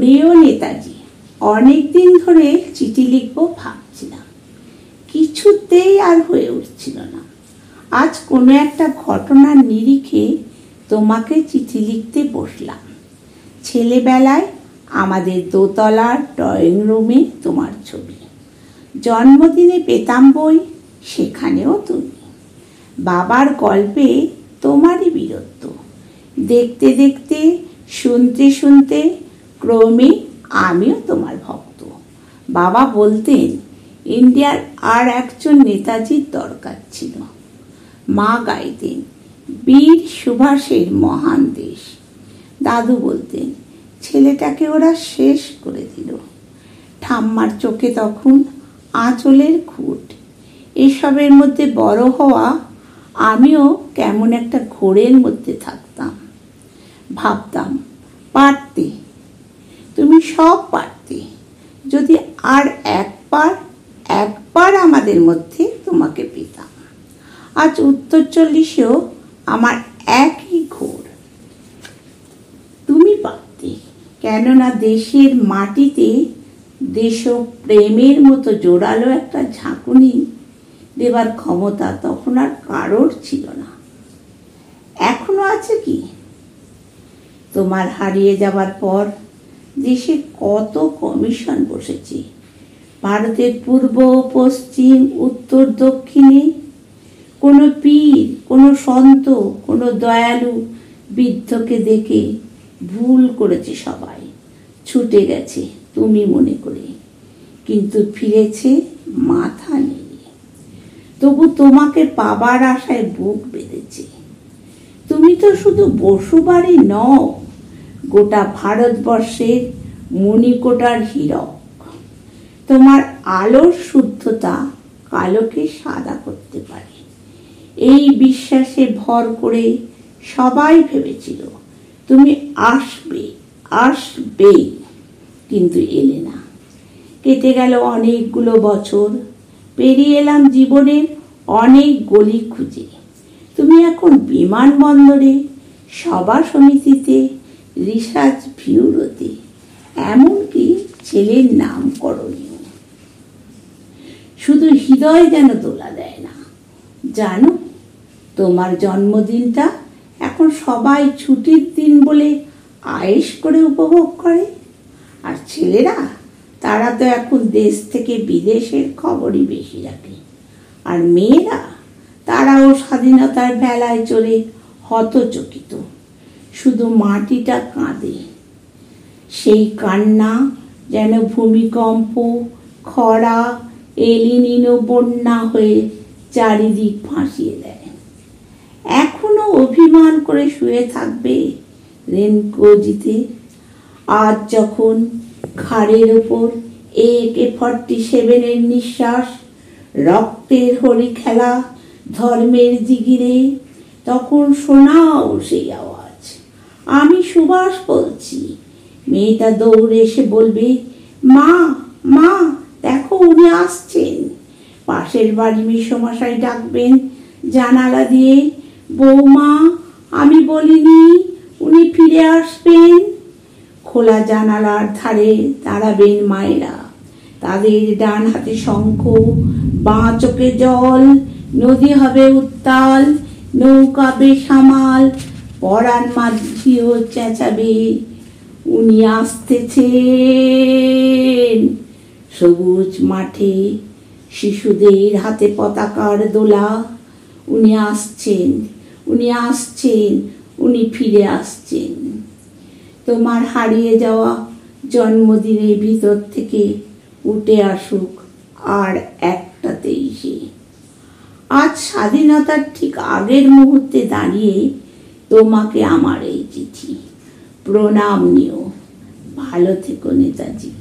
প্রিয় নেতাজি, অনেকদিন ধরে চিঠি লিখবো ভাবছিলাম, কিছুতেই আর হয়ে উঠছিল না। আজ কোনো একটা ঘটনার নিরিখে তোমাকে চিঠি লিখতে বসলাম। ছেলেবেলায় আমাদের দোতলার ড্রয়িং রুমে তোমার ছবি, জন্মদিনে পেতাম বই, সেখানেও তুমি। বাবার গল্পে তোমারই বীরত্ব, দেখতে দেখতে শুনতে শুনতে ক্রমে আমিও তোমার ভক্ত। বাবা বলতেন ইন্ডিয়ার আর একজন নেতাজির দরকার ছিল। মা গাইতেন বীর সুভাষের মহান দেশ। দাদু বলতেন ছেলেটাকে ওরা শেষ করে দিল। ঠাম্মার চোখে তখন আঁচলের খুঁট। এসবের মধ্যে বড় হওয়া আমিও কেমন একটা ঘোরের মধ্যে থাকতাম। ভাবতাম পারতে, তুমি সব পারতে, যদি আর একবার আমাদের মধ্যে তোমাকে পেতাম। আজ উত্তর 40-এও আমার একই ঘোর। তুমি পারতে, কেননা দেশের মাটিতে দেশপ্রেমের মতো জোরালো একটা ঝাঁকুনি দেবার ক্ষমতা তখন আর কারোর ছিল না। এখনো আছে কি? তোমার হারিয়ে যাবার পর দেশে কত কমিশন বসেছে, ভারতের পূর্ব পশ্চিম উত্তর দক্ষিণে। কোনো পীর, কোনো সন্ত, কোনো দয়ালু বৃদ্ধকে দেখে ভুল করেছে সবাই, ছুটে গেছে তুমি মনে করে, কিন্তু ফিরেছে মাথা নেড়ে। তবু তোমাকে পাবার আশায় বুক বেঁধেছে। তুমি তো শুধু বসুবাড়ি নও, গোটা ভারতবর্ষের মণিকোটার হীরক। তোমার আলোর শুদ্ধতা কালোকে সাদা করতে পারে, এই বিশ্বাসে ভর করে সবাই ভেবেছিল তুমি আসবে, কিন্তু এলে না। কেটে গেল অনেকগুলো বছর, পেরিয়ে এলাম জীবনের অনেক গলি খুঁজে। তুমি এখন বিমানবন্দরে, সভা সমিতিতে, রিসার্চ ব্যুরোতে, এমনকি ছেলের নামকরণেও। শুধু হৃদয় যেন দোলা দেয় না। জানো, তোমার জন্মদিনটা এখন সবাই ছুটির দিন বলে আয়েশ করে উপভোগ করে। আর ছেলেরা, তারা তো এখন দেশ থেকে বিদেশের খবরই বেশি রাখে। আর মেয়েরা, তারাও স্বাধীনতার বেলায় চড়ে হতচকিত। শুধু মাটিটা কাঁদে। সেই কান্না যেন ভূমিকম্প, খরা, এলিনিনো বন্যা হয়ে চারিদিক ভাসিয়ে দেয়। এখনো অভিমান করে শুয়ে থাকবে রেনকোজিতে। আজ যখন ঘাড়ের ওপর AK-47 নিঃশ্বাস, রক্তের হোলি খেলা ধর্মের জিগিরে, তখন শোনাও সেই আওয়াজ, আমি সুভাষ বলছি। মেয়েটা দৌড়ে এসে বলবে, মা মা দেখো উনি আসছেন। পাশের বাড়ি মেসোমশাই ডাকবেন জানালা দিয়ে, বৌমা আমি বলিনি উনি ফিরে আসবেন। খোলা জানালার ধারে দাঁড়াবেন মায়েরা, তাদের ডান হাতে শঙ্খ, বাঁ চোখে জল। নদী হবে উত্তাল, নৌকা বেসামাল, পরাণ মাঝিও চেঁচাবে, উনি আসতেছেন। সবুজ মাঠে শিশুদের হাতে পতাকার দোলা, উনি আসছেন, উনি আসছেন, উনি ফিরে আসছেন। তোমার হারিয়ে যাওয়া জন্মদিনের ভিতর থেকে উঠে আসুক আর একটা 23-এ। আজ স্বাধীনতার ঠিক আগের মুহূর্তে দাঁড়িয়ে তোমাকে আমার এই চিঠি। প্রণাম নিও, ভালো থেকো নেতাজি।